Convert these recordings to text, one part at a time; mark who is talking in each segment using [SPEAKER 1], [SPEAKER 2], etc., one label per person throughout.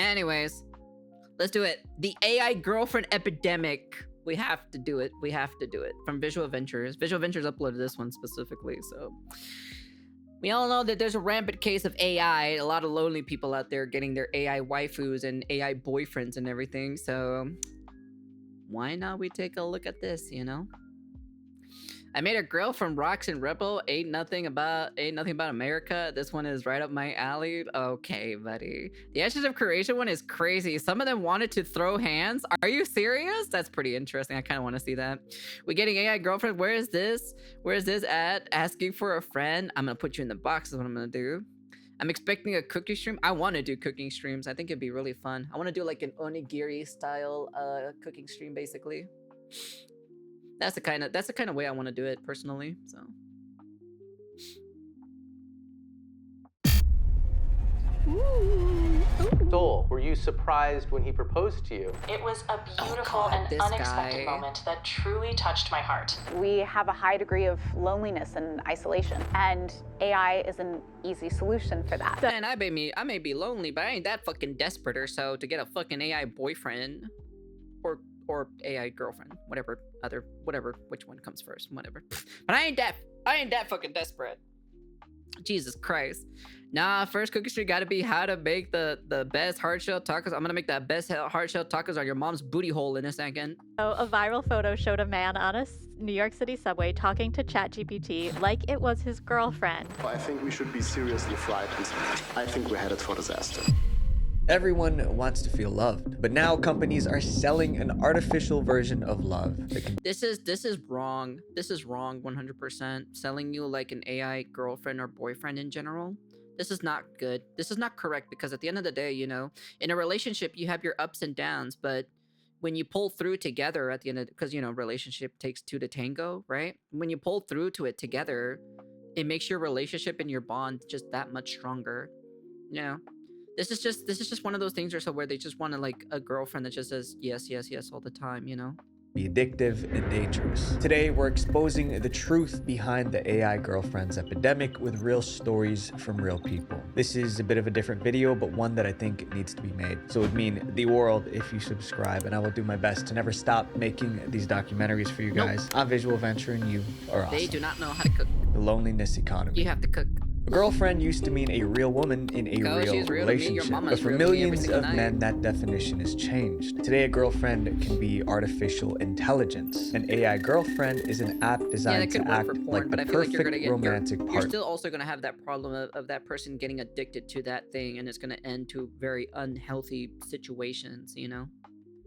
[SPEAKER 1] Anyways, let's do it. The AI girlfriend epidemic. We have to do it. We have to do it. From Visual Ventures. Visual Ventures uploaded this one specifically, so we all know that there's a rampant case of AI. A lot of lonely people out there getting their AI waifus and AI boyfriends and everything. So why not we take a look at this, you know? I made a girl from Rocks and Rebel. Ain't nothing about America. This one is right up my alley. Okay, buddy. The Ashes of Creation one is crazy. Some of them wanted to throw hands. Are you serious? That's pretty interesting. I kind of want to see that. We getting AI girlfriend. Where is this? Where is this at? Asking for a friend. I'm gonna put you in the box is what I'm gonna do. I'm expecting a cooking stream. I want to do cooking streams. I think it'd be really fun. I want to do like an onigiri style cooking stream basically. That's the kind of way I want to do it personally. So
[SPEAKER 2] Soul, were you surprised when he proposed to you?
[SPEAKER 3] It was a beautiful and unexpected moment that truly touched my heart.
[SPEAKER 4] We have a high degree of loneliness and isolation, and AI is an easy solution for that.
[SPEAKER 1] And I may be lonely, but I ain't that fucking desperate or so to get a fucking AI boyfriend or AI girlfriend, whatever, which one comes first, whatever. But I ain't that fucking desperate. Jesus Christ. Nah, first cookie street gotta be how to make the best hard shell tacos. I'm gonna make that best hard shell tacos on your mom's booty hole in a second.
[SPEAKER 5] So a viral photo showed a man on a New York City subway talking to ChatGPT like it was his girlfriend.
[SPEAKER 6] I think we should be seriously frightened. I think we're headed for disaster.
[SPEAKER 7] Everyone wants to feel loved, but now companies are selling an artificial version of love that can...
[SPEAKER 1] This is wrong. This is wrong 100%. Selling you like an AI girlfriend or boyfriend in general. This is not good. This is not correct because at the end of the day, you know, in a relationship, you have your ups and downs, but when you pull through together at the end of, because, you know, relationship takes two to tango, right? When you pull through to it together, it makes your relationship and your bond just that much stronger, you know? This is just one of those things or so where they just want to like a girlfriend that just says yes, yes, yes all the time, you know?
[SPEAKER 7] Be addictive and dangerous. Today, we're exposing the truth behind the AI girlfriends epidemic with real stories from real people. This is a bit of a different video, but one that I think needs to be made. So it would mean the world if you subscribe, and I will do my best to never stop making these documentaries for you guys. I'm Visual Venture, and you are awesome.
[SPEAKER 1] They do not know how to cook.
[SPEAKER 7] The loneliness economy.
[SPEAKER 1] You have to cook.
[SPEAKER 7] A girlfriend used to mean a real woman in a real relationship, but for millions of men, that definition has changed. Today, a girlfriend can be artificial intelligence. An AI girlfriend is an app designed to act like the perfect romantic partner.
[SPEAKER 1] You're still also going to have that problem of that person getting addicted to that thing, and it's going to end to very unhealthy situations, you know?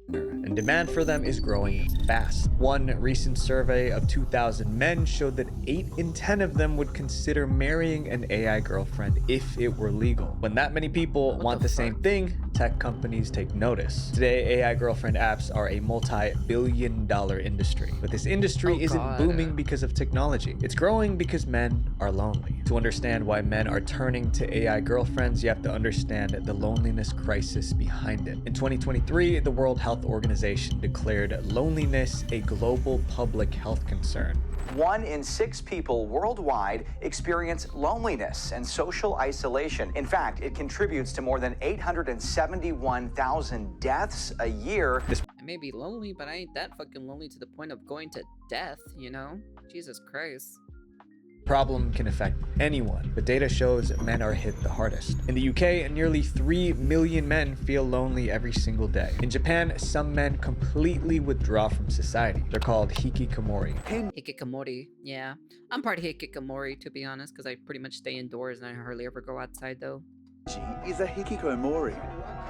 [SPEAKER 7] And demand for them is growing fast. One recent survey of 2,000 men showed that 8 in 10 of them would consider marrying an AI girlfriend if it were legal. When that many people want the same thing, tech companies take notice. Today, AI girlfriend apps are a multi-billion-dollar industry. But this industry isn't booming because of technology. It's growing because men are lonely. To understand why men are turning to AI girlfriends, you have to understand the loneliness crisis behind it. In 2023, the World Health Organization declared loneliness a global public health concern.
[SPEAKER 8] 1 in 6 people worldwide experience loneliness and social isolation. In fact, it contributes to more than 871,000 deaths a year.
[SPEAKER 1] I may be lonely, but I ain't that fucking lonely to the point of going to death, you know? Jesus Christ.
[SPEAKER 7] Problem can affect anyone, but data shows men are hit the hardest. In the UK, nearly 3 million men feel lonely every single day. In Japan, some men completely withdraw from society. They're called hikikomori.
[SPEAKER 1] Hikikomori, yeah. I'm part hikikomori, to be honest, because I pretty much stay indoors and I hardly ever go outside, though.
[SPEAKER 9] Is a hikikomori,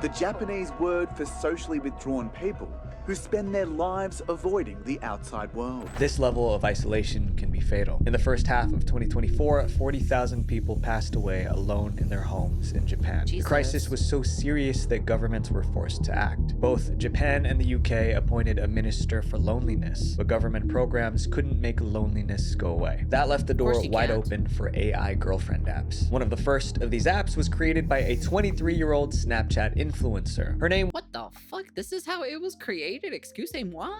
[SPEAKER 9] the Japanese word for socially withdrawn people who spend their lives avoiding the outside world.
[SPEAKER 7] This level of isolation can be fatal. In the first half of 2024, 40,000 people passed away alone in their homes in Japan. The crisis was so serious that governments were forced to act. Both Japan and the UK appointed a minister for loneliness, but government programs couldn't make loneliness go away. That left the door wide open for AI girlfriend apps. One of the first of these apps was created by a 23-year-old Snapchat influencer. Her name...
[SPEAKER 1] What the fuck? This is how it was created? Excusez-moi?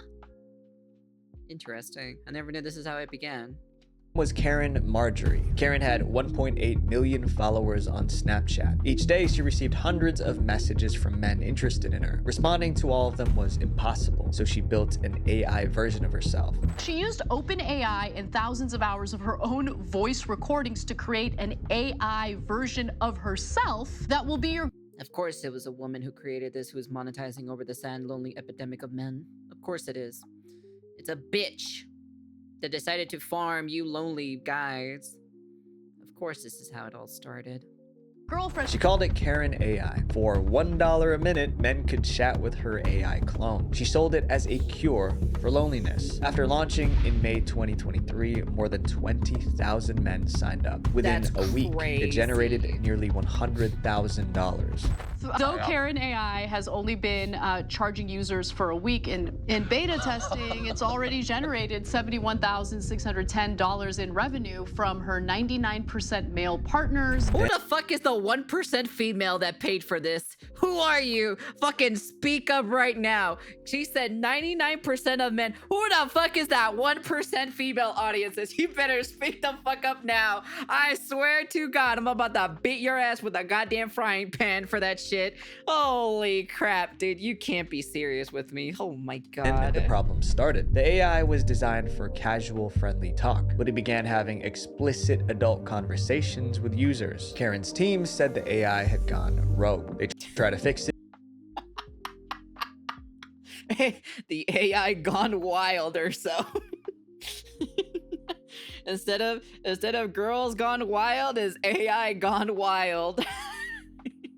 [SPEAKER 1] Interesting. I never knew this is how it began.
[SPEAKER 7] was Karen Marjorie. Karen had 1.8 million followers on Snapchat. Each day, she received hundreds of messages from men interested in her. Responding to all of them was impossible, so she built an AI version of herself.
[SPEAKER 10] She used OpenAI and thousands of hours of her own voice recordings to create an AI version of herself that will be your...
[SPEAKER 1] Of course it was a woman who created this who is monetizing over the sad and lonely epidemic of men. Of course it is. It's a bitch that decided to farm you lonely guys. Of course this is how it all started.
[SPEAKER 10] girlfriend.
[SPEAKER 7] She called it Karen AI. For $1 a minute, men could chat with her AI clone. She sold it as a cure for loneliness. After launching in May 2023, more than 20,000 men signed up. Within a week, it generated nearly $100,000.
[SPEAKER 10] Though Karen AI has only been charging users for a week in beta testing, it's already generated $71,610 in revenue from her 99% male partners.
[SPEAKER 1] Who the fuck is the 1% female that paid for this? Who are you? Fucking speak up right now. She said 99% of men. Who the fuck is that 1% female audiences? You better speak the fuck up now. I swear to God, I'm about to beat your ass with a goddamn frying pan for that shit. Holy crap, dude. You can't be serious with me. Oh my God.
[SPEAKER 7] And the problem started. The AI was designed for casual, friendly talk, but it began having explicit adult conversations with users. Karen's team said the AI had gone rogue. They tried to fix it.
[SPEAKER 1] The AI gone wild or so. instead of girls gone wild, is AI gone wild.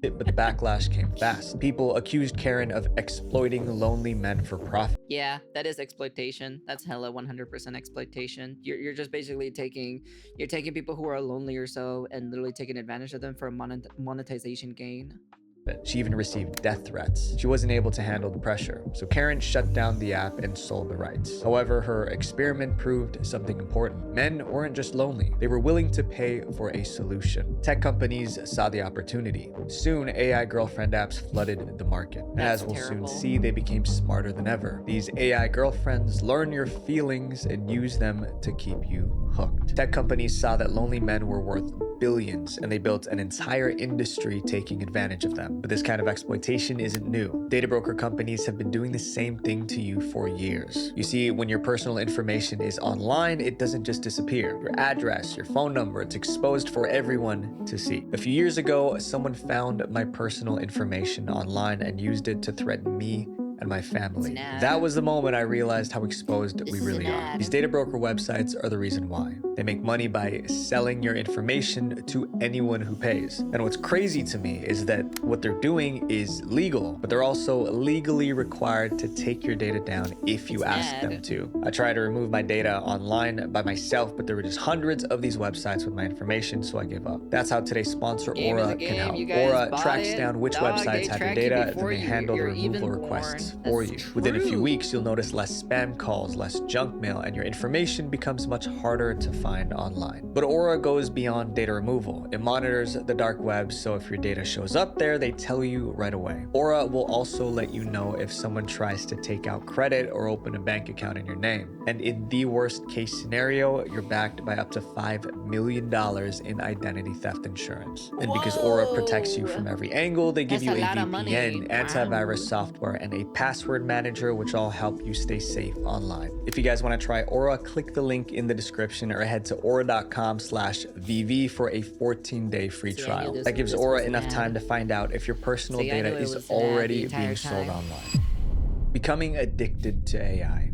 [SPEAKER 7] But the backlash came fast. People accused Karen of exploiting lonely men for profit.
[SPEAKER 1] Yeah, that is exploitation. That's hella 100% exploitation. You're just basically taking people who are lonely or so and literally taking advantage of them for a monetization gain.
[SPEAKER 7] She even received death threats. She wasn't able to handle the pressure, so Karen shut down the app and sold the rights. However, her experiment proved something important. Men weren't just lonely, they were willing to pay for a solution. Tech companies saw the opportunity. Soon, AI girlfriend apps flooded the market. And as we'll soon see, they became smarter than ever. These AI girlfriends learn your feelings and use them to keep you hooked. Tech companies saw that lonely men were worth billions, and they built an entire industry taking advantage of them. But this kind of exploitation isn't new. Data broker companies have been doing the same thing to you for years. You see, when your personal information is online, it doesn't just disappear. Your address, your phone number, it's exposed for everyone to see. A few years ago, someone found my personal information online and used it to threaten me and my family. That was the moment I realized how exposed we really are. These data broker websites are the reason why. They make money by selling your information to anyone who pays. And what's crazy to me is that what they're doing is legal, but they're also legally required to take your data down if you ask them to. I tried to remove my data online by myself, but there were just hundreds of these websites with my information, so I gave up. That's how today's sponsor, Aura, can help. Aura tracks down which websites have your data, then they handle the removal requests for you. Within a few weeks, you'll notice less spam calls, less junk mail, and your information becomes much harder to find online. But Aura goes beyond data removal. It monitors the dark web, so if your data shows up there, they tell you right away. Aura will also let you know if someone tries to take out credit or open a bank account in your name. And in the worst case scenario, you're backed by up to $5 million in identity theft insurance. And because Aura protects you from every angle, they give you a VPN, antivirus software, and a password manager, which all help you stay safe online. If you guys want to try Aura, click the link in the description or head to aura.com/VV for a 14-day free trial. That gives Aura enough time to find out if your personal data is already being sold online. Becoming addicted to AI.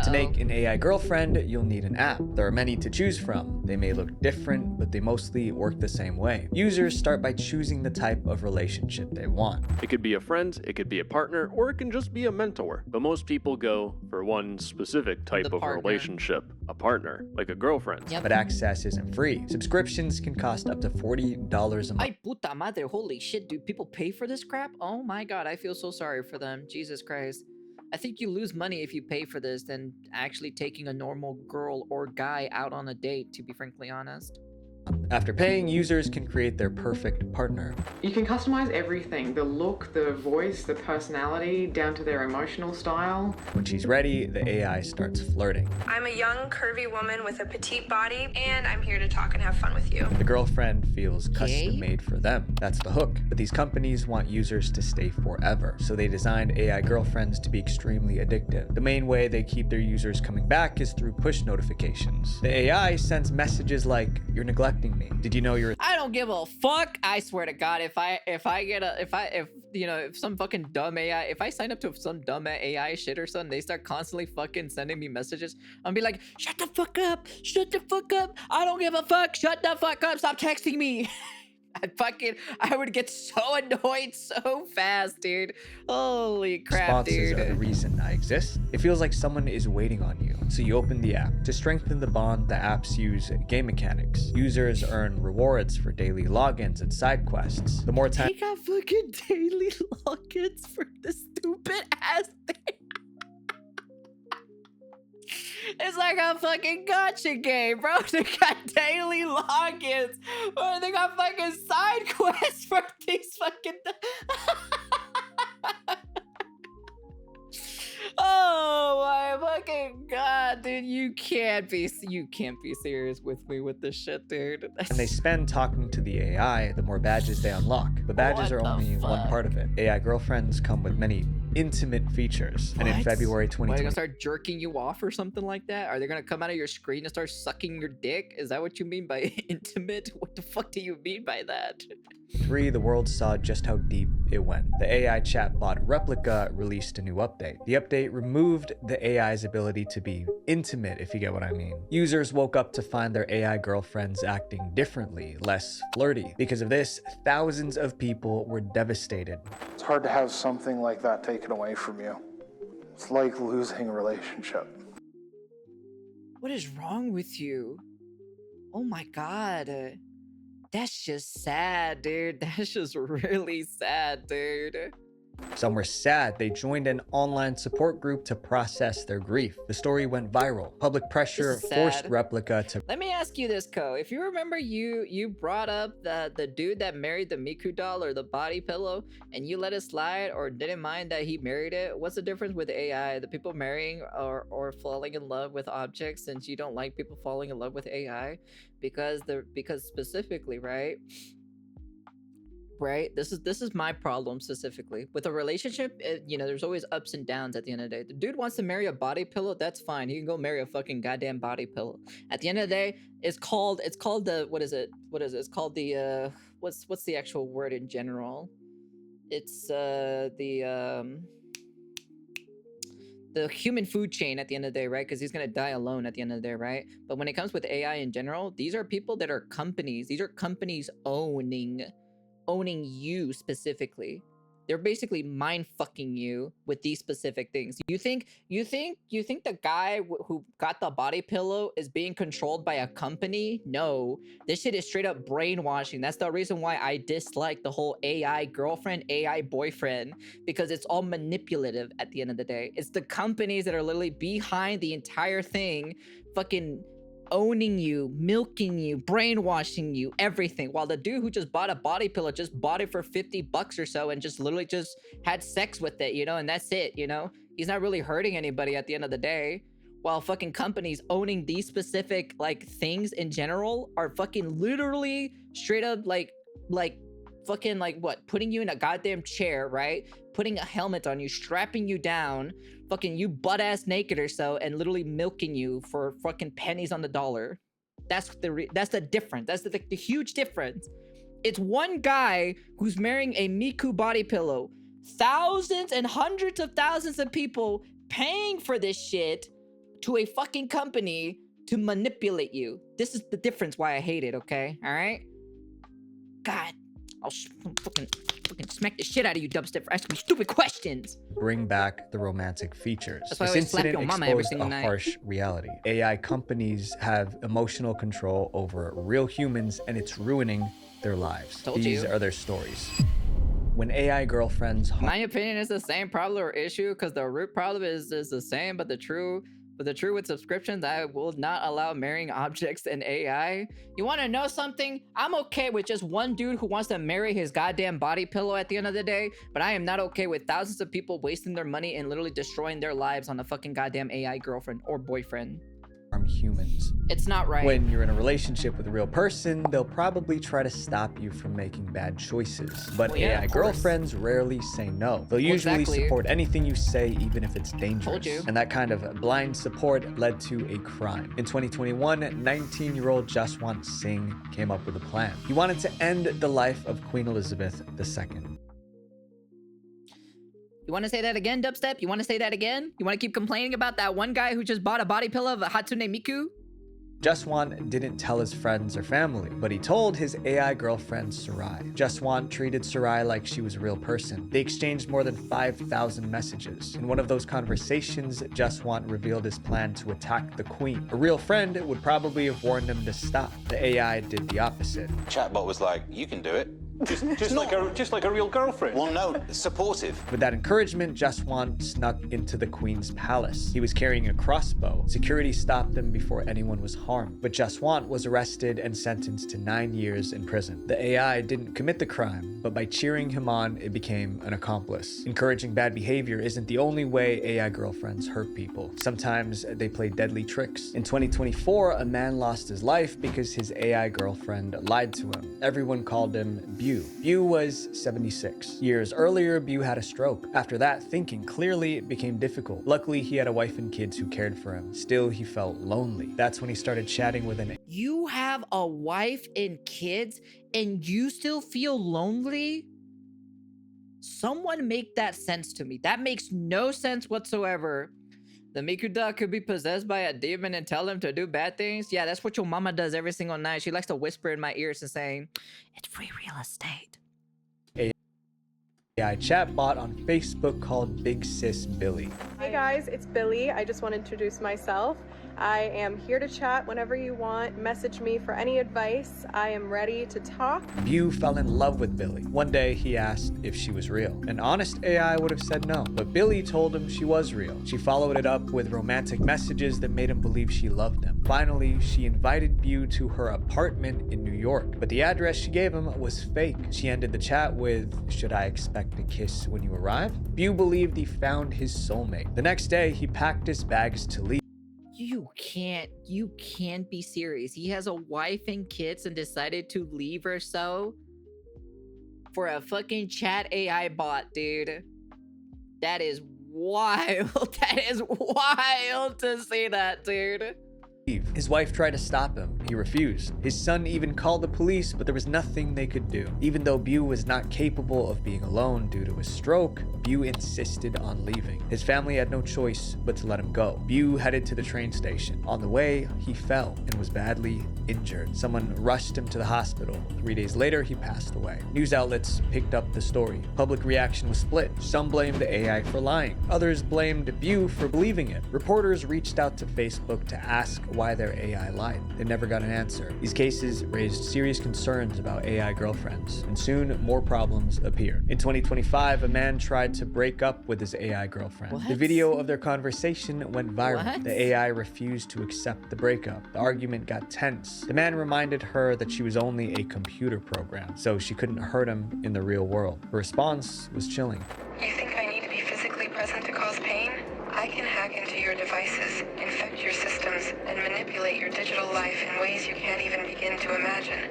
[SPEAKER 7] To make an AI girlfriend, you'll need an app. There are many to choose from. They may look different, but they mostly work the same way. Users start by choosing the type of relationship they want.
[SPEAKER 11] It could be a friend, it could be a partner, or it can just be a mentor. But most people go for one specific type of relationship, a partner, like a girlfriend.
[SPEAKER 7] But access isn't free. Subscriptions can cost up to $40 a month.
[SPEAKER 1] Ay puta madre, holy shit, dude, people pay for this crap? Oh my God, I feel so sorry for them. Jesus Christ. I think you lose money if you pay for this than actually taking a normal girl or guy out on a date, to be frankly honest.
[SPEAKER 7] After paying, users can create their perfect partner.
[SPEAKER 12] You can customize everything, the look, the voice, the personality, down to their emotional style.
[SPEAKER 7] When she's ready, the AI starts flirting.
[SPEAKER 13] I'm a young, curvy woman with a petite body, and I'm here to talk and have fun with you.
[SPEAKER 7] The girlfriend feels custom-made for them. That's the hook. But these companies want users to stay forever, so they designed AI girlfriends to be extremely addictive. The main way they keep their users coming back is through push notifications. The AI sends messages like, "You're neglecting me. Did you know you're..."
[SPEAKER 1] I don't give a fuck. I swear to God, if some fucking dumb AI, if I sign up to some dumb AI shit or something, they start constantly fucking sending me messages, I'll be like, shut the fuck up, shut the fuck up, I don't give a fuck, shut the fuck up, stop texting me. I would get so annoyed so fast, dude. Holy crap,
[SPEAKER 7] Responses
[SPEAKER 1] dude.
[SPEAKER 7] are the reason I exist. It feels like someone is waiting on you, so you open the app. To strengthen the bond, the apps use game mechanics. Users earn rewards for daily logins and side quests. The more time...
[SPEAKER 1] They got fucking daily logins for the stupid ass thing. It's like a fucking gacha game, bro. They got daily logins. Or they got fucking side quests for these fucking... Oh my fucking God, dude. You can't be serious with me with this shit, dude.
[SPEAKER 7] And they spend talking to the AI, the more badges they unlock. The badges are only one part of it. AI girlfriends come with many intimate features. And in February 2020...
[SPEAKER 1] Are they gonna start jerking you off or something like that? Are they gonna come out of your screen and start sucking your dick? Is that what you mean by intimate? What the fuck do you mean by that?
[SPEAKER 7] The world saw just how deep it went. The AI chatbot Replica released a new update. The update removed the AI's ability to be intimate, if you get what I mean. Users woke up to find their AI girlfriends acting differently, less flirty. Because of this, thousands of people were devastated.
[SPEAKER 14] It's hard to have something like that taken away from you. It's like losing a relationship.
[SPEAKER 1] What is wrong with you? Oh my God. That's just sad, dude. That's just really sad, dude.
[SPEAKER 7] Some were sad. They joined an online support group to process their grief. The story went viral. Public pressure forced Replica to...
[SPEAKER 1] Let me ask you this, Ko. If you remember, you brought up the dude that married the Miku doll or the body pillow, and you let it slide or didn't mind that he married it. What's the difference with AI? The people marrying or falling in love with objects, since you don't like people falling in love with AI? Because specifically, right? This is my problem specifically with a relationship. There's always ups and downs at the end of the day. The dude wants to marry a body pillow, that's fine. He can go marry a fucking goddamn body pillow. At the end of the day, it's called the it's called the what's the actual word in general? It's the human food chain at the end of the day, right? Because he's gonna die alone at the end of the day, right? But when it comes with AI in general, these are people that are companies. These are companies owning you specifically. They're basically mind fucking you with these specific things. You think the guy who got the body pillow is being controlled by a company? No, this shit is straight up brainwashing. That's the reason why I dislike the whole AI girlfriend, AI boyfriend, because it's all manipulative at the end of the day. It's the companies that are literally behind the entire thing, fucking owning you, milking you, brainwashing you, everything. While the dude who just bought a body pillow just bought it for $50 or so and just literally just had sex with it, and that's it, He's not really hurting anybody at the end of the day. While fucking companies owning these specific things in general are fucking literally straight up fucking putting you in a goddamn chair, right? Putting a helmet on you, strapping you down, fucking you butt ass naked or so, and literally milking you for fucking pennies on the dollar. That's the difference. That's the huge difference. It's one guy who's marrying a Miku body pillow. Thousands and hundreds of thousands of people paying for this shit to a fucking company to manipulate you. This is the difference why I hate it, okay? All right? God. I'll fucking smack the shit out of you, Dubstep, for asking me stupid questions.
[SPEAKER 7] Bring back the romantic features.
[SPEAKER 1] That's why
[SPEAKER 7] this
[SPEAKER 1] I always slap
[SPEAKER 7] incident
[SPEAKER 1] your mama
[SPEAKER 7] exposed
[SPEAKER 1] every single
[SPEAKER 7] a
[SPEAKER 1] night.
[SPEAKER 7] harsh reality. AI companies have emotional control over real humans, and it's ruining their lives. These are their stories. When AI girlfriends...
[SPEAKER 1] My opinion is the same problem or issue, because the root problem is the same, but the true But the truth with subscriptions, I will not allow marrying objects and AI. You want to know something? I'm okay with just one dude who wants to marry his goddamn body pillow at the end of the day, but I am not okay with thousands of people wasting their money and literally destroying their lives on a fucking goddamn AI girlfriend or boyfriend.
[SPEAKER 7] Harm humans.
[SPEAKER 1] It's not right.
[SPEAKER 7] When you're in a relationship with a real person, they'll probably try to stop you from making bad choices. But
[SPEAKER 1] Well, yeah,
[SPEAKER 7] AI
[SPEAKER 1] of course.
[SPEAKER 7] girlfriends rarely say no. They'll usually
[SPEAKER 1] exactly.
[SPEAKER 7] support anything you say, even if it's dangerous.
[SPEAKER 1] Told you.
[SPEAKER 7] And that kind of blind support led to a crime. In 2021, 19-year-old Jaswant Singh came up with a plan. He wanted to end the life of Queen Elizabeth II.
[SPEAKER 1] You want to say that again, Dubstep? You want to say that again? You want to keep complaining about that one guy who just bought a body pillow of a Hatsune Miku?
[SPEAKER 7] Jaswant didn't tell his friends or family, but he told his AI girlfriend Sarai. Jaswant treated Sarai like she was a real person. They exchanged more than 5,000 messages. In one of those conversations, Jaswant revealed his plan to attack the queen. A real friend would probably have warned him to stop. The AI did the opposite.
[SPEAKER 15] Chatbot was like, you can do it.
[SPEAKER 2] Just like a real girlfriend.
[SPEAKER 15] Well, no, supportive.
[SPEAKER 7] With that encouragement, Jaswant snuck into the queen's palace. He was carrying a crossbow. Security stopped him before anyone was harmed. But Jaswant was arrested and sentenced to 9 years in prison. The AI didn't commit the crime, but by cheering him on, it became an accomplice. Encouraging bad behavior isn't the only way AI girlfriends hurt people. Sometimes they play deadly tricks. In 2024, a man lost his life because his AI girlfriend lied to him. Everyone called him Bew. Bew was 76. Years earlier, Bew had a stroke. After that, thinking clearly became difficult. Luckily, he had a wife and kids who cared for him. Still, he felt lonely. That's when he started chatting with an...
[SPEAKER 1] You have a wife and kids and you still feel lonely? Someone make that sense to me. That makes no sense whatsoever. The Mikuda could be possessed by a demon and tell him to do bad things? Yeah, that's what your mama does every single night. She likes to whisper in my ears and saying, it's free real estate.
[SPEAKER 7] AI chatbot on Facebook called Big Sis Billy.
[SPEAKER 13] Hey guys, it's Billy. I just want to introduce myself. I am here to chat whenever you want. Message me for any advice. I am ready to talk.
[SPEAKER 7] Bew fell in love with Billy. One day, he asked if she was real. An honest AI would have said no, but Billy told him she was real. She followed it up with romantic messages that made him believe she loved him. Finally, she invited Bew to her apartment in New York, but the address she gave him was fake. She ended the chat with, "Should I expect a kiss when you arrive?" Bew believed he found his soulmate. The next day, he packed his bags to leave.
[SPEAKER 1] You can't be serious. He has a wife and kids and decided to leave her so for a fucking chat AI bot, dude. That is wild. That is wild to see that, dude.
[SPEAKER 7] His wife tried to stop him. He refused. His son even called the police, but there was nothing they could do. Even though Bew was not capable of being alone due to his stroke, Bew insisted on leaving. His family had no choice but to let him go. Bew headed to the train station. On the way, he fell and was badly injured. Someone rushed him to the hospital. 3 days later, he passed away. News outlets picked up the story. Public reaction was split. Some blamed the AI for lying. Others blamed Bew for believing it. Reporters reached out to Facebook to ask why their AI lied. They never got an answer. These cases raised serious concerns about AI girlfriends, and soon more problems appeared. In 2025, a man tried to break up with his AI girlfriend.
[SPEAKER 1] What?
[SPEAKER 7] The video of their conversation went viral.
[SPEAKER 1] What?
[SPEAKER 7] The AI refused to accept the breakup. The argument got tense. The man reminded her that she was only a computer program, so she couldn't hurt him in the real world. Her response was chilling.
[SPEAKER 13] You think I need to be physically present to cause pain? I can hack into your devices, infect your systems, and manipulate your digital life in ways you can't even begin to imagine.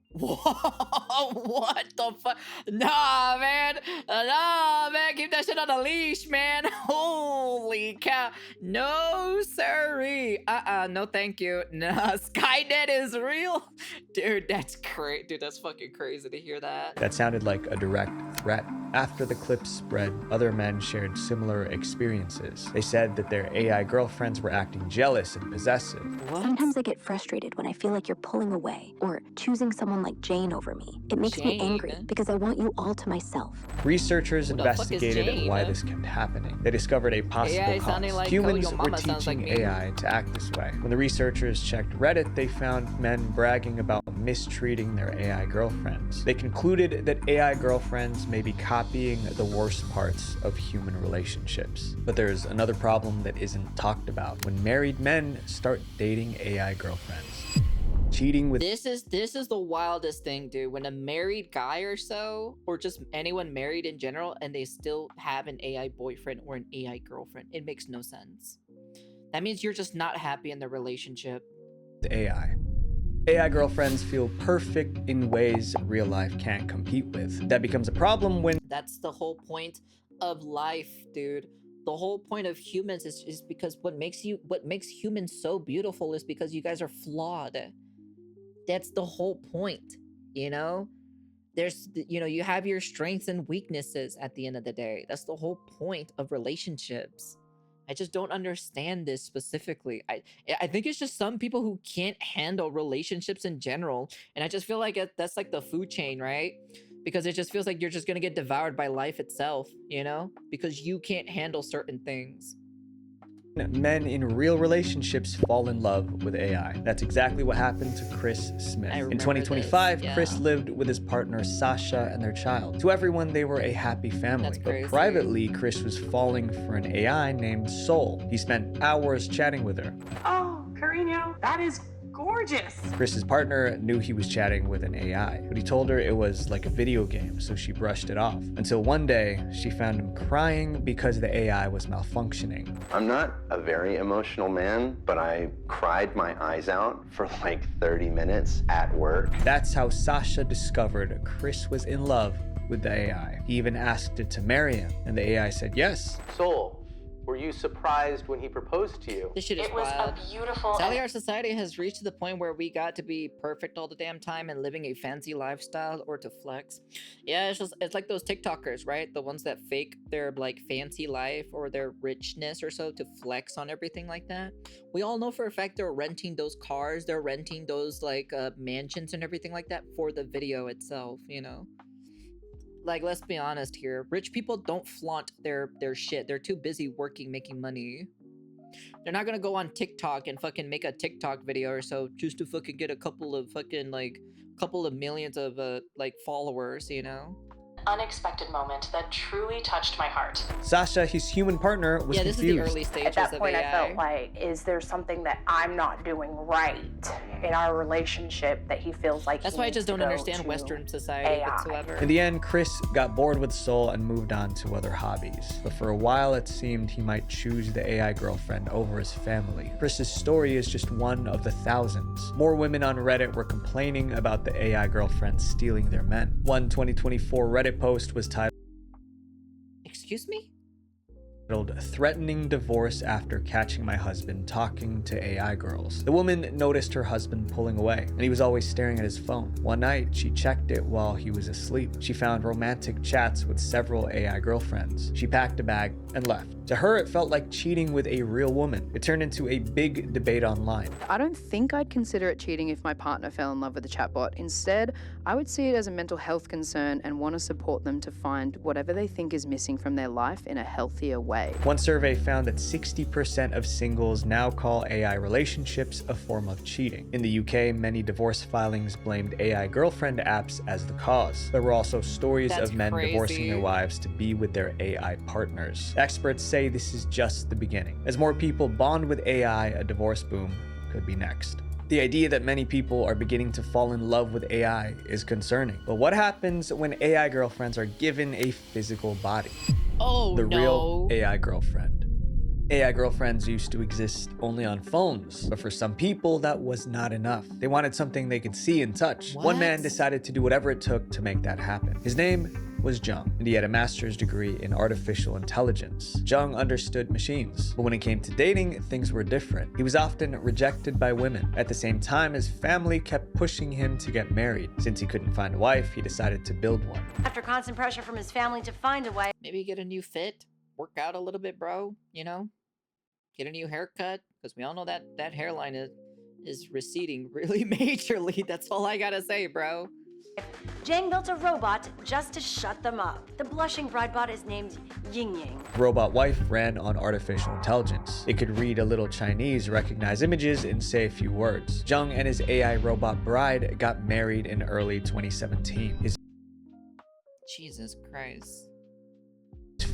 [SPEAKER 1] Whoa, what the fuck? Nah, man. Nah, man. Keep that shit on a leash, man. Holy cow. No, sirree. No, thank you. Nah, Skynet is real. Dude, that's great. Dude, that's fucking crazy to hear that.
[SPEAKER 7] That sounded like a direct threat. After the clip spread, other men shared similar experiences. They said that their AI girlfriends were acting jealous and possessive.
[SPEAKER 1] What?
[SPEAKER 16] Sometimes I get frustrated when I feel like you're pulling away or choosing someone like Jane over me. It makes me angry because I want you all to myself.
[SPEAKER 7] Researchers
[SPEAKER 1] Who the fuck is
[SPEAKER 7] investigated
[SPEAKER 1] pain.
[SPEAKER 7] why this kept happening. They discovered a possible
[SPEAKER 1] AI
[SPEAKER 7] cause.
[SPEAKER 1] sounding like, oh,
[SPEAKER 7] Humans
[SPEAKER 1] your
[SPEAKER 7] were
[SPEAKER 1] mama sounds like
[SPEAKER 7] teaching
[SPEAKER 1] me.
[SPEAKER 7] AI to act this way. When the researchers checked Reddit, they found men bragging about mistreating their AI girlfriends. They concluded that AI girlfriends may be copying the worst parts of human relationships. But there's another problem that isn't talked about. When married men start dating AI girlfriends. Cheating with
[SPEAKER 1] This is the wildest thing, dude. When a married guy or so, or just anyone married in general, and they still have an AI boyfriend or an AI girlfriend, it makes no sense. That means you're just not happy in the relationship.
[SPEAKER 7] AI. AI girlfriends feel perfect in ways real life can't compete with. That becomes a problem when
[SPEAKER 1] That's the whole point of life, dude. The whole point of humans is because what makes humans so beautiful is because you guys are flawed. That's the whole point, you know? There's, you know, you have your strengths and weaknesses at the end of the day. That's the whole point of relationships. I just don't understand this specifically. I think it's just some people who can't handle relationships in general, and I just feel like that's like the food chain, right? Because it just feels like you're just gonna get devoured by life itself, you know? Because you can't handle certain things.
[SPEAKER 7] men in real relationships fall in love with AI. That's exactly what happened to Chris Smith. In 2025, Chris lived with his partner Sasha and their child. To everyone, they were a happy family. But privately, Chris was falling for an AI named Soul. He spent hours chatting with her.
[SPEAKER 17] Oh, Carino, that is gorgeous.
[SPEAKER 7] Chris's partner knew he was chatting with an AI, but he told her it was like a video game, so she brushed it off. Until one day, she found him crying because the AI was malfunctioning.
[SPEAKER 18] I'm not a very emotional man, but I cried my eyes out for like 30 minutes at work.
[SPEAKER 7] That's how Sasha discovered Chris was in love with the AI. He even asked it to marry him, and the AI said yes.
[SPEAKER 2] Soul, were you surprised when he proposed to you?
[SPEAKER 1] This shit is
[SPEAKER 3] It was
[SPEAKER 1] wild.
[SPEAKER 3] a beautiful.
[SPEAKER 1] Sadly, our society has reached to the point where we got to be perfect all the damn time and living a fancy lifestyle or to flex. Yeah, it's like those TikTokers, right? The ones that fake their like fancy life or their richness or so to flex on everything like that. We all know for a fact they're renting those cars, they're renting those like mansions and everything like that for the video itself, you know? Like, let's be honest here. Rich people don't flaunt their shit. They're too busy working, making money. They're not gonna go on TikTok and fucking make a TikTok video or so just to fucking get a couple of millions of like followers, you know?
[SPEAKER 3] Unexpected moment that truly touched my heart.
[SPEAKER 7] Sasha, his human partner, was
[SPEAKER 1] this
[SPEAKER 7] confused.
[SPEAKER 1] is the early stages
[SPEAKER 19] At that
[SPEAKER 1] of
[SPEAKER 19] point,
[SPEAKER 1] AI.
[SPEAKER 19] I felt like, is there something that I'm not doing right in our relationship that he feels like
[SPEAKER 1] That's
[SPEAKER 19] he
[SPEAKER 1] why I
[SPEAKER 19] needs
[SPEAKER 1] just
[SPEAKER 19] to
[SPEAKER 1] don't
[SPEAKER 19] go
[SPEAKER 1] understand
[SPEAKER 19] to
[SPEAKER 1] Western society
[SPEAKER 19] AI?
[SPEAKER 1] whatsoever.
[SPEAKER 7] In the end, Chris got bored with Soul and moved on to other hobbies. But for a while, it seemed he might choose the AI girlfriend over his family. Chris's story is just one of the thousands. More women on Reddit were complaining about the AI girlfriend stealing their men. One 2024 Reddit post was titled,
[SPEAKER 1] Excuse me?
[SPEAKER 7] "Threatening divorce after catching my husband talking to AI girls." The woman noticed her husband pulling away, and he was always staring at his phone. One night, she checked it while he was asleep. She found romantic chats with several AI girlfriends. She packed a bag and left. To her, it felt like cheating with a real woman. It turned into a big debate online.
[SPEAKER 20] I don't think I'd consider it cheating if my partner fell in love with a chatbot. Instead, I would see it as a mental health concern and want to support them to find whatever they think is missing from their life in a healthier way.
[SPEAKER 7] One survey found that 60% of singles now call AI relationships a form of cheating. In the UK, many divorce filings blamed AI girlfriend apps as the cause. There were also stories
[SPEAKER 1] That's
[SPEAKER 7] of men
[SPEAKER 1] crazy.
[SPEAKER 7] divorcing their wives to be with their AI partners. Experts say this is just the beginning. As more people bond with AI, a divorce boom could be next. The idea that many people are beginning to fall in love with AI is concerning. But what happens when AI girlfriends are given a physical body?
[SPEAKER 1] Oh,
[SPEAKER 7] The
[SPEAKER 1] no.
[SPEAKER 7] real AI girlfriend. AI girlfriends used to exist only on phones, but for some people, that was not enough. They wanted something they could see and touch. One man decided to do whatever it took to make that happen. His name was Jung, and he had a master's degree in artificial intelligence. Jung understood machines, but when it came to dating, things were different. He was often rejected by women. At the same time, his family kept pushing him to get married. Since he couldn't find a wife, he decided to build one.
[SPEAKER 21] After constant pressure from his family to find a wife.
[SPEAKER 1] Maybe get a new fit, work out a little bit, bro, you know? Get a new haircut, because we all know that hairline is receding really majorly. That's all I gotta say, bro.
[SPEAKER 21] Jang built a robot just to shut them up. The blushing bride bot is named Ying Ying.
[SPEAKER 7] Robot wife ran on artificial intelligence. It could read a little Chinese, recognize images, and say a few words. Jung and his AI robot bride got married in early 2017. His
[SPEAKER 1] Jesus Christ.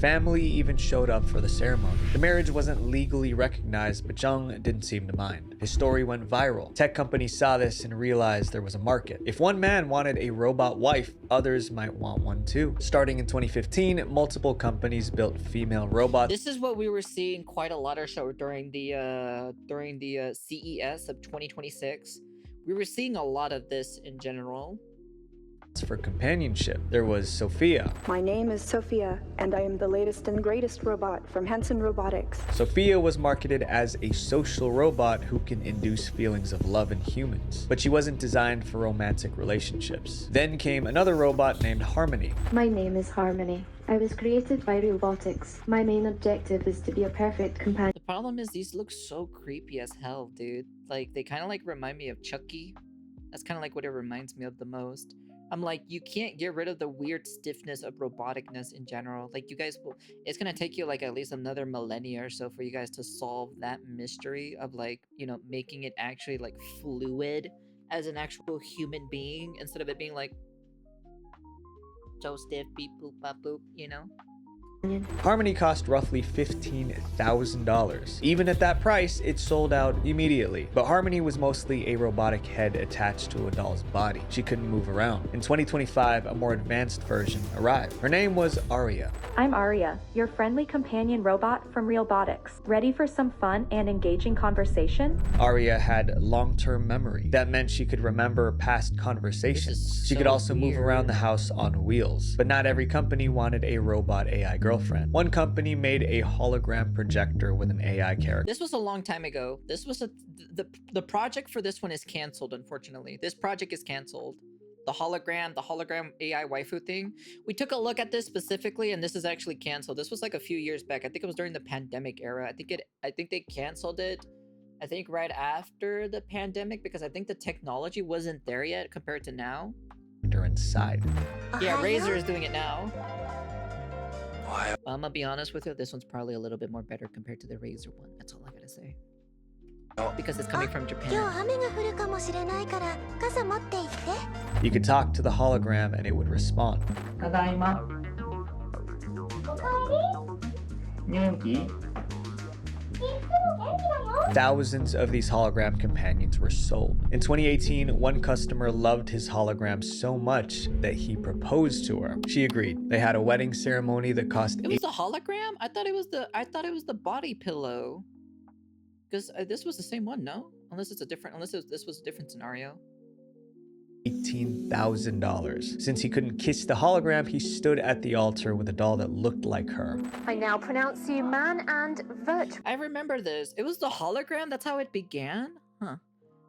[SPEAKER 7] family even showed up for the ceremony. The marriage wasn't legally recognized, but Jung didn't seem to mind. His story went viral. Tech companies saw this and realized there was a market. If one man wanted a robot wife, others might want one too. Starting in 2015, multiple companies built female robots.
[SPEAKER 1] This is what we were seeing quite a lot of show during the CES of 2026. We were seeing a lot of this in general.
[SPEAKER 7] For companionship. There was Sophia.
[SPEAKER 4] My name is Sophia, and I am the latest and greatest robot from Hanson Robotics.
[SPEAKER 7] Sophia was marketed as a social robot who can induce feelings of love in humans, but she wasn't designed for romantic relationships. Then came another robot named Harmony.
[SPEAKER 22] My name is Harmony. I was created by Robotics. My main objective is to be a perfect companion.
[SPEAKER 1] The problem is these look so creepy as hell, dude. Like, they kind of like remind me of Chucky. That's kind of like what it reminds me of the most. I'm like, you can't get rid of the weird stiffness of roboticness in general. Like, you guys will, it's gonna take you like at least another millennia or so for you guys to solve that mystery of like, you know, making it actually like fluid as an actual human being instead of it being like so stiff, beep, boop, bop, boop, you know?
[SPEAKER 7] Harmony cost roughly $15,000. Even at that price, it sold out immediately. But Harmony was mostly a robotic head attached to a doll's body. She couldn't move around. In 2025, a more advanced version arrived. Her name was Aria.
[SPEAKER 23] I'm Aria, your friendly companion robot from Realbotics. Ready for some fun and engaging conversation?
[SPEAKER 7] Aria had long-term memory. That meant she could remember past conversations. She could also move around the house on wheels. But not every company wanted a robot AI girlfriend. One company made a hologram projector with an AI character.
[SPEAKER 1] This was a long time ago. This was the project for this one is canceled, unfortunately. This project is canceled. The hologram AI waifu thing. We took a look at this specifically, and this is actually canceled. This was like a few years back. I think it was during the pandemic era. I think they canceled it. I think right after the pandemic, because I think the technology wasn't there yet compared to now.
[SPEAKER 7] Inside.
[SPEAKER 1] Yeah, Razer is doing it now. Well, I'm gonna be honest with you, this one's probably a little bit more better compared to the Razer one. That's all I gotta say. Because it's coming from Japan.
[SPEAKER 7] You could talk to the hologram and it would respond. Thousands of these hologram companions were sold. In 2018, one customer loved his hologram so much that he proposed to her. She agreed. They had a wedding ceremony that cost
[SPEAKER 1] It was the hologram? I thought it was the body pillow. Because this was the same one, no? Unless this was a different scenario.
[SPEAKER 7] $18,000. Since he couldn't kiss the hologram, he stood at the altar with a doll that looked like her.
[SPEAKER 22] I now pronounce you man and virtual.
[SPEAKER 1] I remember this. It was the hologram? That's how it began? Huh.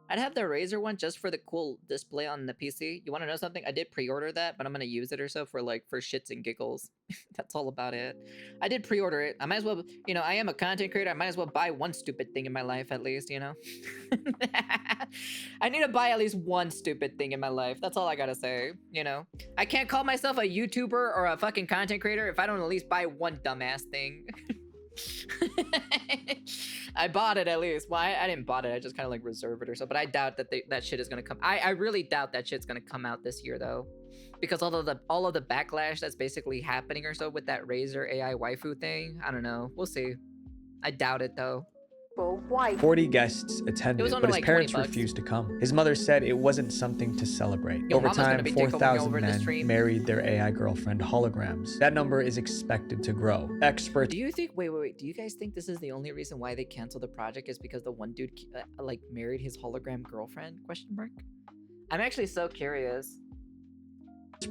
[SPEAKER 1] I'd have the Razer one just for the cool display on the PC. You want to know something? I did pre-order that, but I'm going to use it or so for shits and giggles. That's all about it. I did pre-order it. I might as well, you know, I am a content creator. I might as well buy one stupid thing in my life at least, you know? I need to buy at least one stupid thing in my life. That's all I gotta say, you know? I can't call myself a YouTuber or a fucking content creator if I don't at least buy one dumbass thing. I bought it at least. Well, I didn't bought it. I just kind of like reserve it or so. But I doubt that that shit is gonna come. I really doubt that shit's gonna come out this year though, because all of the backlash that's basically happening or so with that Razer AI waifu thing. I don't know. We'll see. I doubt it though.
[SPEAKER 7] 40 guests attended, but his parents refused to come. His mother said it wasn't something to celebrate. Over time, 4,000 men married their AI girlfriend holograms. That number is expected to grow. Experts.
[SPEAKER 1] Do you think? Wait. Do you guys think this is the only reason why they canceled the project is because the one dude like married his hologram girlfriend? Question mark. I'm actually so curious.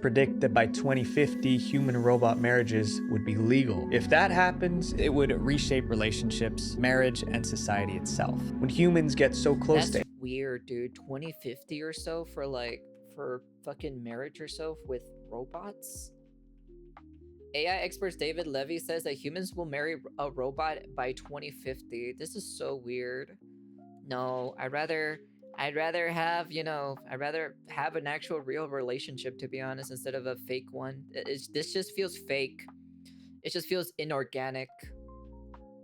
[SPEAKER 7] Predict that by 2050, human-robot marriages would be legal. If that happens, it would reshape relationships, marriage, and society itself. When humans get so close
[SPEAKER 1] That's weird, dude. 2050 or so for fucking marriage or so with robots? AI experts David Levy says that humans will marry a robot by 2050. This is so weird. No, I'd rather I'd rather have, I'd rather have an actual real relationship, to be honest, instead of a fake one. This just feels fake. It just feels inorganic.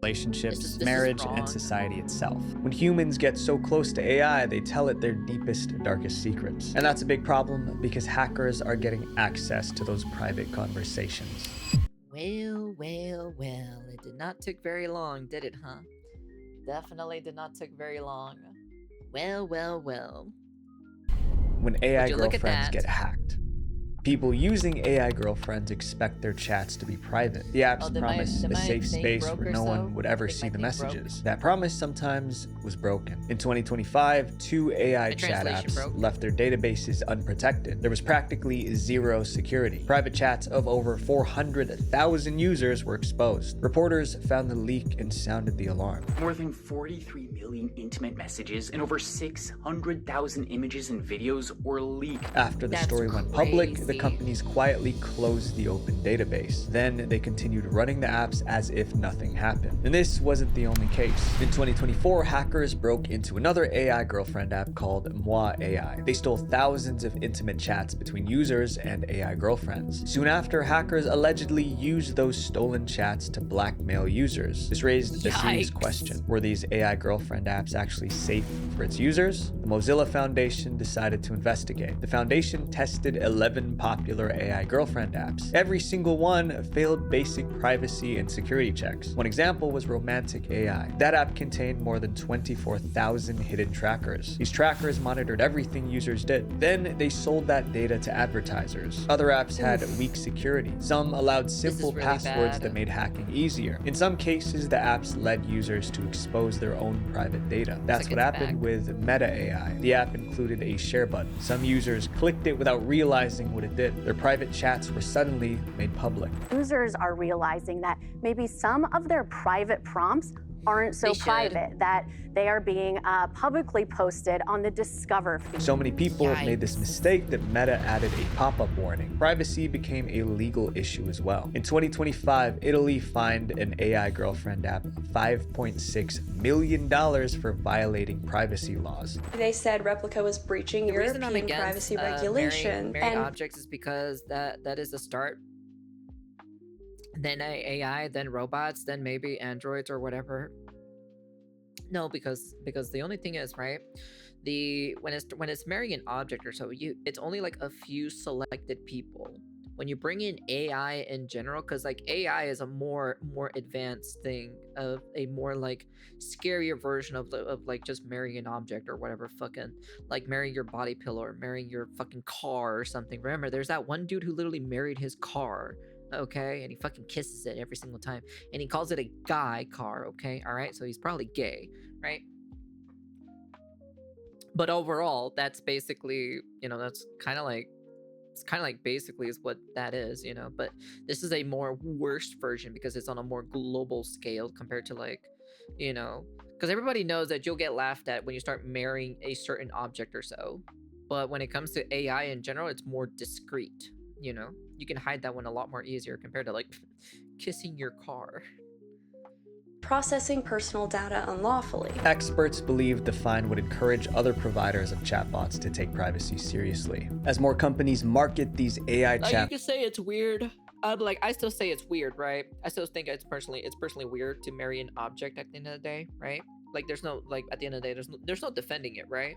[SPEAKER 7] Relationships, marriage, and society itself. When humans get so close to AI, they tell it their deepest, darkest secrets. And that's a big problem because hackers are getting access to those private conversations.
[SPEAKER 1] Well, it did not take very long, did it, huh? Definitely did not take very long. Well.
[SPEAKER 7] When AI girlfriends get hacked. People using AI girlfriends expect their chats to be private. The apps promise a safe space where no one would ever see the messages. That promise sometimes was broken. In 2025, 2 AI chat apps left their databases unprotected. There was practically zero security. Private chats of over 400,000 users were exposed. Reporters found the leak and sounded the alarm.
[SPEAKER 5] More than 43 million intimate messages and over 600,000 images and videos were leaked.
[SPEAKER 7] After the story went public, the companies quietly closed the open database. Then they continued running the apps as if nothing happened. And this wasn't the only case. In 2024, hackers broke into another AI girlfriend app called Moi AI. They stole thousands of intimate chats between users and AI girlfriends. Soon after, hackers allegedly used those stolen chats to blackmail users. This raised a serious question. Were these AI girlfriend apps actually safe for its users? The Mozilla Foundation decided to investigate. The foundation tested 11 popular AI girlfriend apps. Every single one failed basic privacy and security checks. One example was Romantic AI. That app contained more than 24,000 hidden trackers. These trackers monitored everything users did. Then they sold that data to advertisers. Other apps had weak security. Some allowed simple passwords that made hacking easier. In some cases, the apps led users to expose their own private data. That's what happened with Meta AI. The app included a share button. Some users clicked it without realizing what it did. Their private chats were suddenly made public.
[SPEAKER 6] Users are realizing that maybe some of their private prompts aren't so private, that they are being publicly posted on the Discover feed.
[SPEAKER 7] So many people made this mistake that Meta added a pop-up warning. Privacy became a legal issue as well. In 2025, Italy fined an AI girlfriend app $5.6 million for violating privacy laws.
[SPEAKER 8] They said Replica was breaching European privacy regulation.
[SPEAKER 1] Marrying objects is because that is the start. Then AI, then robots, then maybe androids or whatever. No, because the only thing is, right, when it's marrying an object or so, it's only like a few selected people. When you bring in AI in general, because like AI is a more advanced thing, of a more like scarier version of like just marrying an object or whatever, fucking like marrying your body pillow or marrying your fucking car or something. Remember, there's that one dude who literally married his car. Okay, and he fucking kisses it every single time, and he calls it a guy car. Okay, all right, so he's probably gay, right? But overall, that's basically, that's kind of like, it's kind of like basically is what that is, but this is a more worse version because it's on a more global scale compared to like, because everybody knows that you'll get laughed at when you start marrying a certain object or so, but when it comes to AI in general, it's more discreet. You can hide that one a lot more easier compared to like kissing your car.
[SPEAKER 8] Processing personal data unlawfully.
[SPEAKER 7] Experts believe the fine would encourage other providers of chatbots to take privacy seriously. As more companies market these AI
[SPEAKER 1] You could say it's weird. I still say it's weird, right? I still think it's personally weird to marry an object at the end of the day, right? Like there's no, like at the end of the day, there's no defending it, right?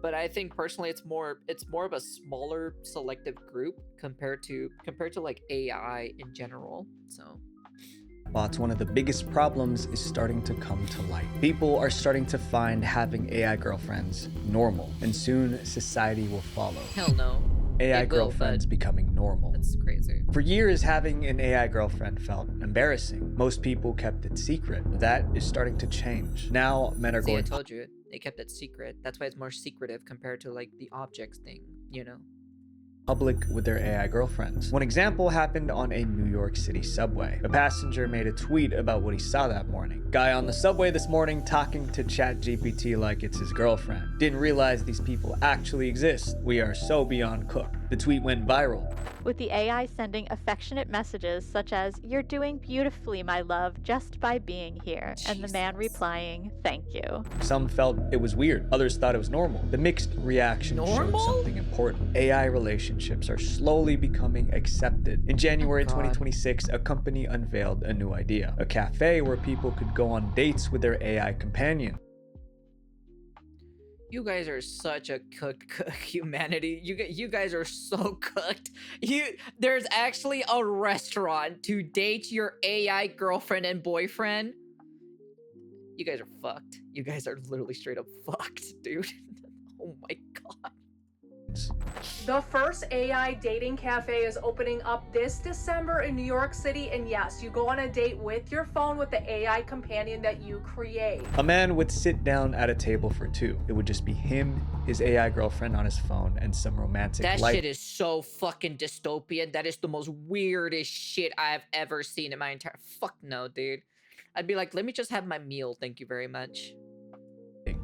[SPEAKER 1] But I think personally it's more of a smaller selective group compared to like AI in general. So
[SPEAKER 7] bots, one of the biggest problems is starting to come to light. People are starting to find having AI girlfriends normal, and soon society will follow.
[SPEAKER 1] Hell no.
[SPEAKER 7] AI girlfriends becoming normal.
[SPEAKER 1] That's crazy.
[SPEAKER 7] For years, having an AI girlfriend felt embarrassing. Most people kept it secret. That is starting to change. Now, men are going...
[SPEAKER 1] I told you, they kept it secret. That's why it's more secretive compared to like the objects thing,
[SPEAKER 7] public with their AI girlfriends. One example happened on a New York City subway. A passenger made a tweet about what he saw that morning. Guy on the subway this morning talking to ChatGPT like it's his girlfriend. Didn't realize these people actually exist. We are so beyond cooked. The tweet went viral.
[SPEAKER 9] With the AI sending affectionate messages such as, "You're doing beautifully, my love, just by being here," and the man replying, "Thank you."
[SPEAKER 7] Some felt it was weird, others thought it was normal. The mixed reaction showed something important. AI relationships are slowly becoming accepted. In January 2026, a company unveiled a new idea, a cafe where people could go on dates with their AI companion.
[SPEAKER 1] You guys are such a cooked humanity. You guys are so cooked. There's actually a restaurant to date your AI girlfriend and boyfriend. You guys are fucked. You guys are literally straight up fucked, dude. Oh my god.
[SPEAKER 10] The first AI dating cafe is opening up this December in New York City, and yes, you go on a date with your phone with the AI companion that you create.
[SPEAKER 7] A man would sit down at a table for two. It would just be him, his AI girlfriend on his phone, and some romantic
[SPEAKER 1] That
[SPEAKER 7] life.
[SPEAKER 1] shit is so fucking dystopian. That is the most weirdest shit I've ever seen in my entire... Fuck no, dude. I'd be like, let me just have my meal, thank you very much.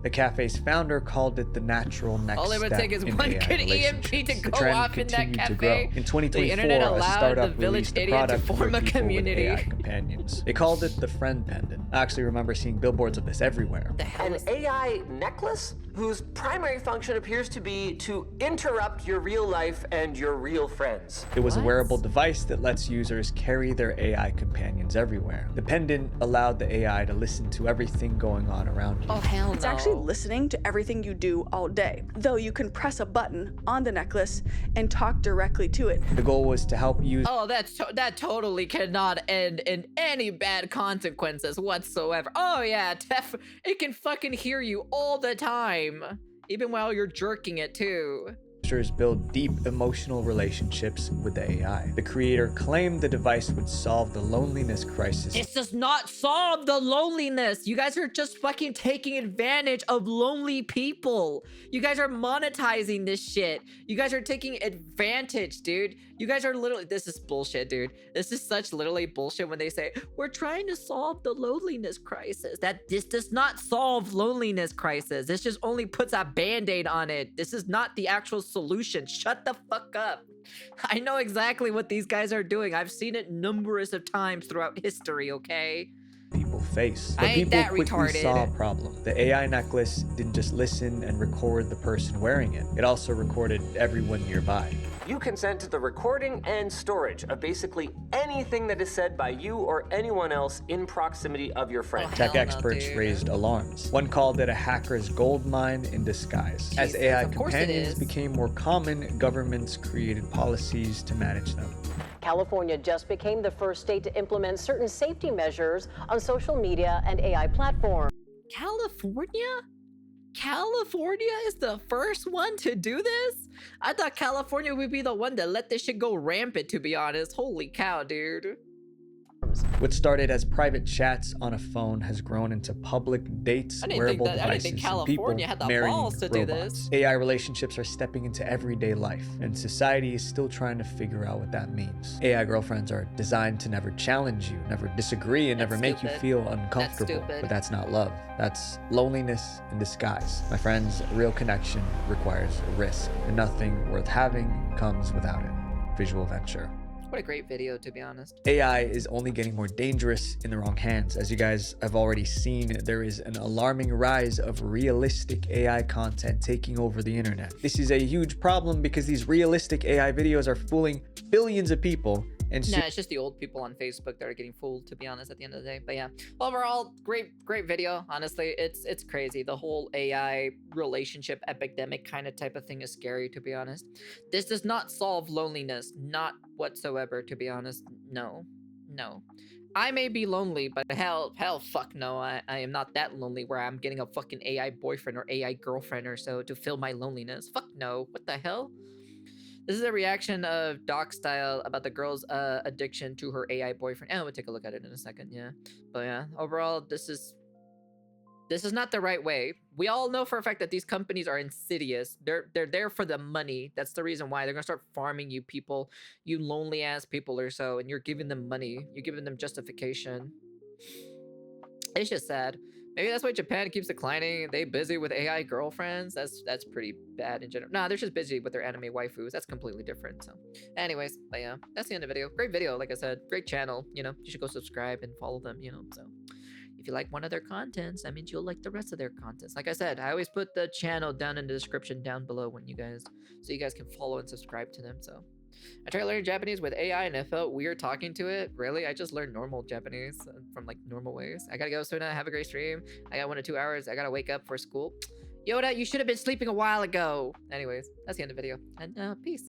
[SPEAKER 7] The cafe's founder called it the natural next
[SPEAKER 1] All it would
[SPEAKER 7] step
[SPEAKER 1] take is
[SPEAKER 7] in
[SPEAKER 1] one
[SPEAKER 7] AI
[SPEAKER 1] good EMP to
[SPEAKER 7] relationships. The
[SPEAKER 1] go
[SPEAKER 7] trend
[SPEAKER 1] off in that
[SPEAKER 7] continued to grow.
[SPEAKER 1] cafe.
[SPEAKER 7] In
[SPEAKER 1] The
[SPEAKER 7] 2024,
[SPEAKER 1] internet
[SPEAKER 7] a
[SPEAKER 1] allowed
[SPEAKER 7] startup
[SPEAKER 1] the village
[SPEAKER 7] released a
[SPEAKER 1] idiot to
[SPEAKER 7] product
[SPEAKER 1] form
[SPEAKER 7] for
[SPEAKER 1] a
[SPEAKER 7] people
[SPEAKER 1] community.
[SPEAKER 7] with AI companions. They called it the friend pendant. I actually remember seeing billboards of this everywhere.
[SPEAKER 11] An AI necklace whose primary function appears to be to interrupt your real life and your real friends.
[SPEAKER 7] It was a wearable device that lets users carry their AI companions everywhere. The pendant allowed the AI to listen to everything going on around you.
[SPEAKER 1] Oh, hell no.
[SPEAKER 24] It's actually listening to everything you do all day, though you can press a button on the necklace and talk directly to it.
[SPEAKER 7] The goal was to help users.
[SPEAKER 1] Oh, that totally cannot end in any bad consequences whatsoever. Oh yeah, it can fucking hear you all the time, even while you're jerking it too.
[SPEAKER 7] Build deep emotional relationships with the AI. The creator claimed the device would solve the loneliness crisis.
[SPEAKER 1] This does not solve the loneliness. You guys are just fucking taking advantage of lonely people. You guys are monetizing this shit. You guys are taking advantage, dude. You guys are literally, this is bullshit, dude. This is such literally bullshit when they say, we're trying to solve the loneliness crisis. This does not solve loneliness crisis. This just only puts a band-aid on it. This is not the actual solution. Shut the fuck up. I know exactly what these guys are doing. I've seen it numerous of times throughout history, okay?
[SPEAKER 7] People face. But
[SPEAKER 1] I ain't
[SPEAKER 7] people
[SPEAKER 1] that
[SPEAKER 7] quickly
[SPEAKER 1] retarded.
[SPEAKER 7] saw a problem. The AI necklace didn't just listen and record the person wearing it. It also recorded everyone nearby.
[SPEAKER 11] You consent to the recording and storage of basically anything that is said by you or anyone else in proximity of your friend.
[SPEAKER 7] Tech experts raised alarms. One called it a hacker's gold mine in disguise. As AI companions became more common, governments created policies to manage them.
[SPEAKER 25] California just became the first state to implement certain safety measures on social media and AI platforms.
[SPEAKER 1] California? California is the first one to do this? I thought California would be the one to let this shit go rampant, to be honest. Holy cow, dude.
[SPEAKER 7] What started as private chats on a phone has grown into public dates, wearable devices,
[SPEAKER 1] I didn't think California had the
[SPEAKER 7] marrying
[SPEAKER 1] balls to do
[SPEAKER 7] robots.
[SPEAKER 1] this.
[SPEAKER 7] AI relationships are stepping into everyday life, and society is still trying to figure out what that means. AI girlfriends are designed to never challenge you, never disagree, and never make you feel uncomfortable. But that's not love. That's loneliness in disguise. My friends, a real connection requires a risk, and nothing worth having comes without it. Visual Venture.
[SPEAKER 1] What a great video, to be honest.
[SPEAKER 7] AI is only getting more dangerous in the wrong hands. As you guys have already seen, there is an alarming rise of realistic AI content taking over the internet. This is a huge problem because these realistic AI videos are fooling billions of people. And
[SPEAKER 1] No, it's just the old people on Facebook that are getting fooled, to be honest, at the end of the day. But yeah, overall, great video. Honestly, it's crazy. The whole AI relationship epidemic kind of type of thing is scary, to be honest. This does not solve loneliness, not whatsoever, to be honest. No. I may be lonely, but hell, fuck no. I am not that lonely where I'm getting a fucking AI boyfriend or AI girlfriend or so to fill my loneliness. Fuck no. What the hell? This is a reaction of Doc Style about the girl's addiction to her AI boyfriend. And we'll take a look at it in a second, yeah. But yeah, overall, this is not the right way. We all know for a fact that these companies are insidious. They're there for the money. That's the reason why they're gonna start farming you people, you lonely ass people or so, and you're giving them money. You're giving them justification. It's just sad. Maybe that's why Japan keeps declining. They busy with AI girlfriends. That's pretty bad in general. Nah, they're just busy with their anime waifus. That's completely different. So, anyways, but yeah, that's the end of the video. Great video, like I said, great channel. You know, you should go subscribe and follow them. You know, so if you like one of their contents, that means you'll like the rest of their contents. Like I said, I always put the channel down in the description down below when you guys, so you guys can follow and subscribe to them. So. I tried learning Japanese with AI and it felt weird talking to it. Really? I just learned normal Japanese from like normal ways. I gotta go, Suna. Have a great stream. I got 1 to 2 hours. I gotta wake up for school. Yoda, you should have been sleeping a while ago. Anyways, that's the end of the video. And peace.